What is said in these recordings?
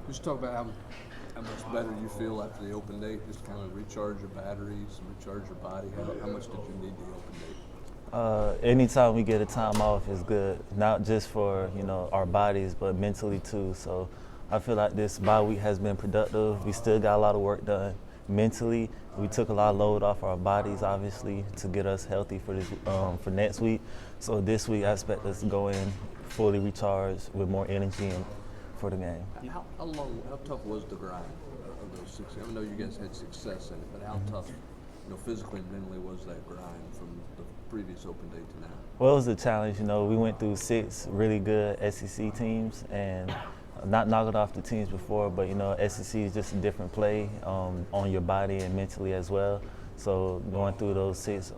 Just talk about how much better you feel after the open date. Just kind of recharge your batteries, recharge your body. How much did you need the open date? Anytime we get a time off is good, not just for our bodies, but mentally too. So I feel like this bye week has been productive. We still got a lot of work done mentally. We took a lot of load off our bodies, obviously, to get us healthy for this for next week. So this week I expect us to go in fully recharged with more energy and for the game. How tough was the grind of those 6? I know you guys had success in it, but how tough, physically and mentally was that grind from the previous open day to now? Well, it was a challenge. We went through 6 really good SEC teams and not knocking off the teams before, but SEC is just a different play on your body and mentally as well. So going through those 6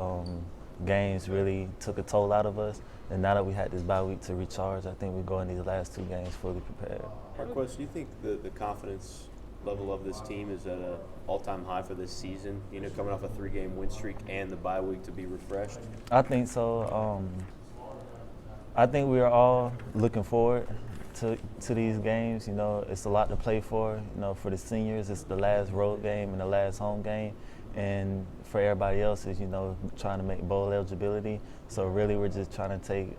games really took a toll out of us. And now that we had this bye week to recharge, I think we're going these last 2 games fully prepared. Marquez, do you think the confidence level of this team is at an all-time high for this season? Coming off a 3-game win streak and the bye week to be refreshed. I think so. I think we are all looking forward to these games. It's a lot to play for. For the seniors, it's the last road game and the last home game. And for everybody else, is trying to make bowl eligibility. So really, we're just trying to take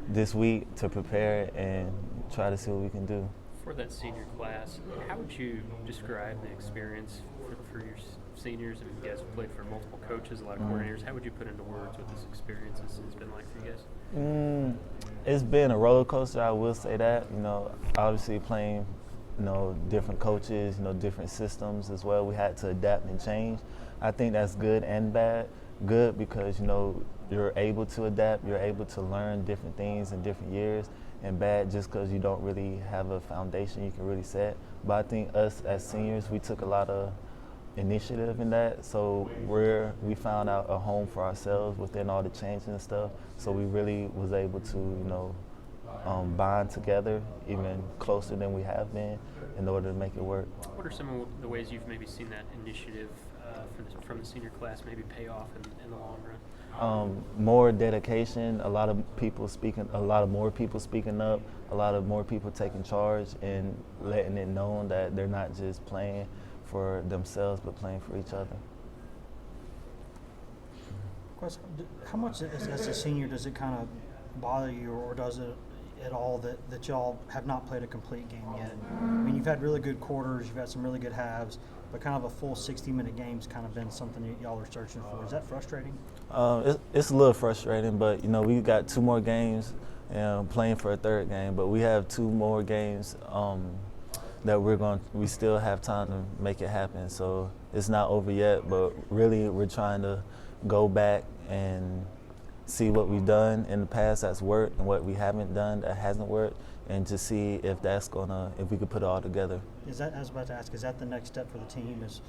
this week to prepare and try to see what we can do. For that senior class, how would you describe the experience for your seniors? I mean, you guys have played for multiple coaches, a lot of coordinators. How would you put into words what this experience has been like for you guys? It's been a roller coaster, I will say that. Obviously playing different coaches, different systems as well. We had to adapt and change. I think that's good and bad. Good because, you're able to adapt, you're able to learn different things in different years, and bad just because you don't really have a foundation you can really set. But I think us as seniors, we took a lot of initiative in that, so we found out a home for ourselves within all the changes and stuff. So we really was able to, bond together even closer than we have been in order to make it work. What are some of the ways you've maybe seen that initiative from the senior class maybe pay off in the long run? More dedication, a lot of more people speaking up, a lot of more people taking charge and letting it known that they're not just playing for themselves but playing for each other. How much as a senior does it kind of bother you, or does it at all that y'all have not played a complete game yet? I mean, you've had really good quarters, you've had some really good halves, but kind of a full 60-minute game's kind of been something that y'all are searching for. Is that frustrating? It's a little frustrating, but we got 2 more games and playing for a 3rd game, but we have 2 more games that we still have time to make it happen. So it's not over yet, but really we're trying to go back and see what we've done in the past that's worked and what we haven't done that hasn't worked, and to see if we could put it all together. I was about to ask, is that the next step for the team? Is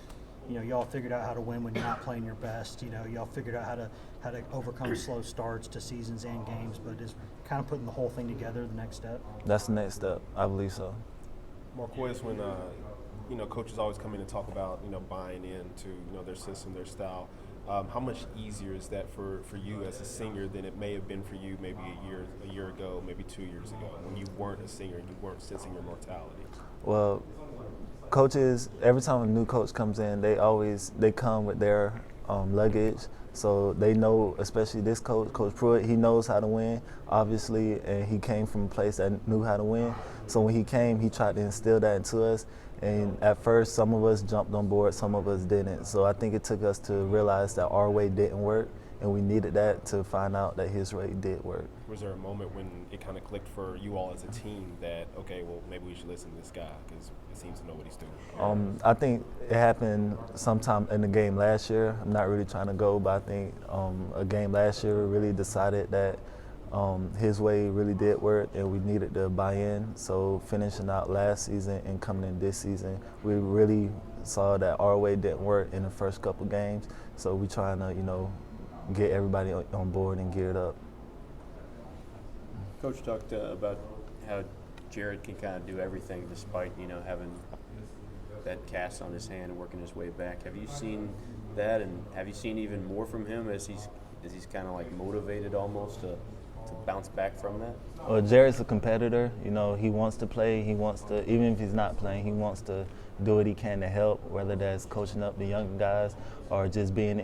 y'all figured out how to win when you're not playing your best. Y'all figured out how to overcome slow starts to seasons and games, but is kind of putting the whole thing together the next step? That's the next step. I believe so. Marquez, when coaches always come in and talk about buying into their system, their style. How much easier is that for you as a senior than it may have been for you maybe a year ago, maybe 2 years ago, when you weren't a senior and you weren't sensing your mortality? Well, coaches, every time a new coach comes in, they come with their luggage, so they know, especially this coach, Coach Pruitt, he knows how to win, obviously, and he came from a place that knew how to win. So when he came, he tried to instill that into us. And at first, some of us jumped on board, some of us didn't. So I think it took us to realize that our way didn't work, and we needed that to find out that his way did work. Was there a moment when it kind of clicked for you all as a team that, okay, well, maybe we should listen to this guy because he seems to know what he's doing? I think it happened sometime in the game last year. I'm not really trying to go, but I think a game last year really decided that his way really did work, and we needed to buy in. So finishing out last season and coming in this season, we really saw that our way didn't work in the first couple games. So we're trying to, get everybody on board and geared up. Coach talked about how Jarrett can kind of do everything despite, having that cast on his hand and working his way back. Have you seen that, and have you seen even more from him as he's kind of like motivated almost to to bounce back from that? Well, Jarrett's a competitor. You know, he wants to play. He wants to, even if he's not playing, he wants to do what he can to help, whether that's coaching up the younger guys or just being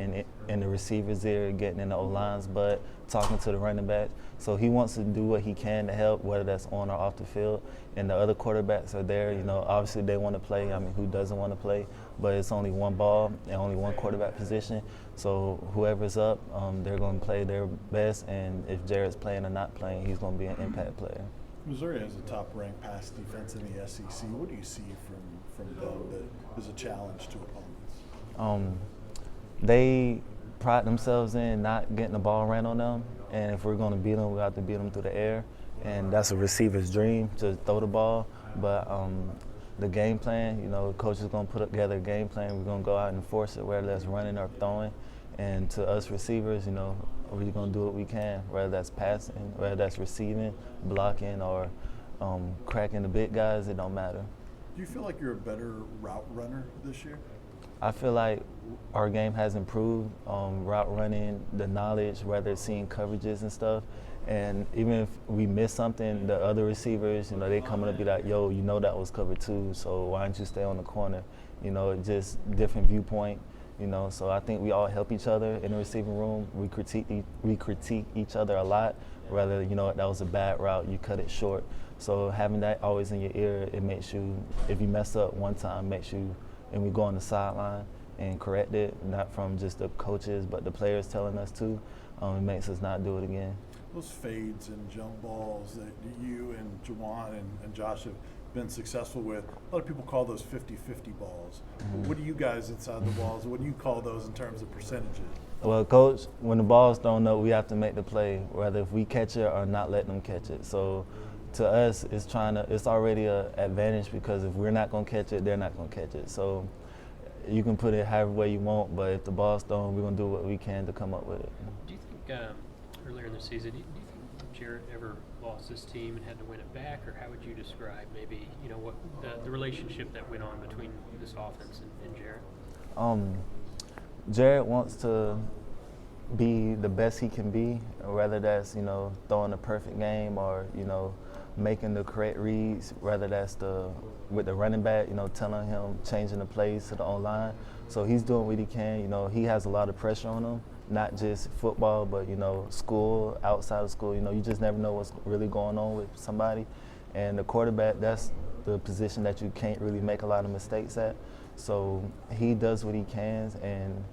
in the receivers' ear, getting in the O-line's butt, talking to the running back. So he wants to do what he can to help, whether that's on or off the field. And the other quarterbacks are there. You know, obviously they want to play. I mean, who doesn't want to play? But it's only one ball and only one quarterback position. So whoever's up, they're going to play their best. And if Jarrett's playing or not playing, he's going to be an impact player. Missouri has a top-ranked pass defense in the SEC. What do you see from them that is a challenge to opponents? They pride themselves in not getting the ball ran on them, and if we're going to beat them, we have to beat them through the air, and that's a receiver's dream to throw the ball. But the game plan, you know, the coach is going to put together a game plan. We're going to go out and enforce it, whether that's running or throwing. And to us receivers, you know, we're going to do what we can, whether that's passing, whether that's receiving, blocking, or cracking the big guys. It don't matter. Do you feel like you're a better route runner this year? I feel like our game has improved, route running, the knowledge, whether it's seeing coverages and stuff. And even if we miss something, the other receivers, you know, they come in and be like, yo, you know that was cover 2, so why don't you stay on the corner? You know, just different viewpoint, you know. So I think we all help each other in the receiving room. We critique each other a lot, whether, you know, that was a bad route, you cut it short. So having that always in your ear, it makes you, if you mess up one time, makes you, and we go on the sideline and correct it, not from just the coaches, but the players telling us to, it makes us not do it again. Those fades and jump balls that you and Juwan and Josh have been successful with, a lot of people call those 50-50 balls. Mm-hmm. What do you guys inside the balls, what do you call those in terms of percentages? Well, Coach, when the ball's thrown up, we have to make the play, whether if we catch it or not let them catch it. So to us, it's already an advantage, because if we're not going to catch it, they're not going to catch it. So you can put it however way you want, but if the ball's thrown, we're going to do what we can to come up with it. Do you think earlier in the season, do you think Jarrett ever lost his team and had to win it back, or how would you describe maybe, you know, what the relationship that went on between this offense and Jarrett? Jarrett wants to be the best he can be, whether that's, you know, throwing a perfect game or, you know, making the correct reads, whether that's with the running back, you know, telling him, changing the plays to the O-line. So he's doing what he can. You know, he has a lot of pressure on him, not just football, but, you know, school, outside of school. You know, you just never know what's really going on with somebody. And the quarterback, that's the position that you can't really make a lot of mistakes at. So he does what he can, and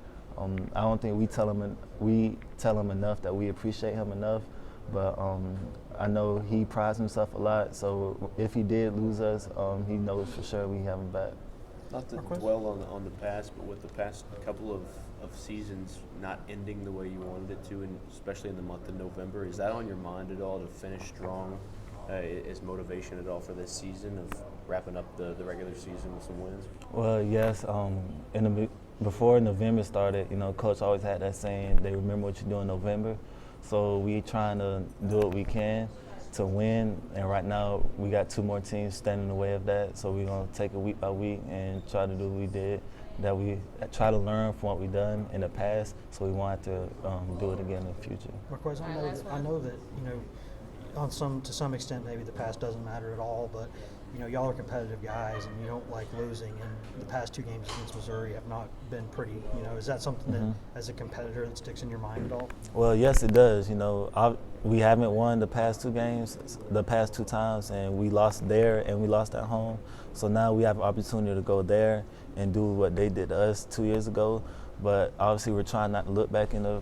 I don't think we tell him enough that we appreciate him enough. But I know he prides himself a lot, so if he did lose us, he knows for sure we have him back. Not to dwell on the past, but with the past couple of seasons not ending the way you wanted it to, and especially in the month of November, is that on your mind at all to finish strong? Is motivation at all for this season of wrapping up the regular season with some wins? Well, yes. Before November started, you know, Coach always had that saying, they remember what you do in November. So we trying to do what we can to win, and right now we got 2 more teams standing in the way of that. So we're gonna take it week by week and try to do what we did, that we try to learn from what we've done in the past, so we won't have to do it again in the future. Marquez, I know that, you know, to some extent maybe the past doesn't matter at all, but you know, y'all are competitive guys and you don't like losing, and the past 2 games against Missouri have not been pretty. You know, is that something that, as a competitor, that sticks in your mind at all? Well, yes, it does. You know, we haven't won the past 2 games, the past 2 times, and we lost there and we lost at home. So now we have an opportunity to go there and do what they did to us 2 years ago. But obviously we're trying not to look back in the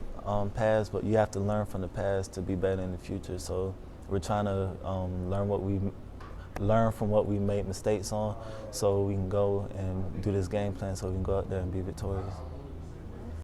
past, but you have to learn from the past to be better in the future. So we're trying to learn from what we made mistakes on, so we can go and do this game plan so we can go out there and be victorious.